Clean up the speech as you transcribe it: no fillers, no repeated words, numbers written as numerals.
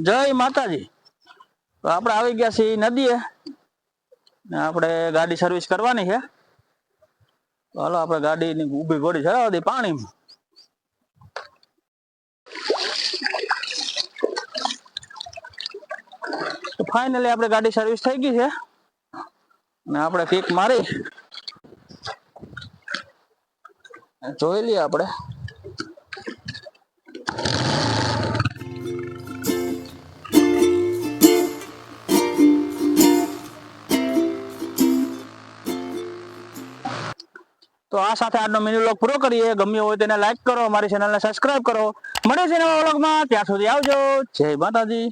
જય માતાજી। તો આપણે આવી ગયા છીએ નદીએ ને આપણે ગાડી સર્વિસ કરવાની છે। તો હાલો આપણે ગાડીની ઊભી ઘોડી ચડાવી દઈએ પાણીમાં। તો ફાઇનલી આપણે ગાડી સર્વિસ થઈ ગઈ છે ને આપણે કિક મારી જોઈ લઈએ આપણે। તો આ સાથે આજનો મિની વ્લોગ પૂરો કરીએ। ગમ્યો હોય તેને લાઈક કરો, અમારી ચેનલને સબસ્ક્રાઇબ કરો। મળે છે નવા વ્લોગમાં, ત્યાં સુધી આવજો। જય માતાજી।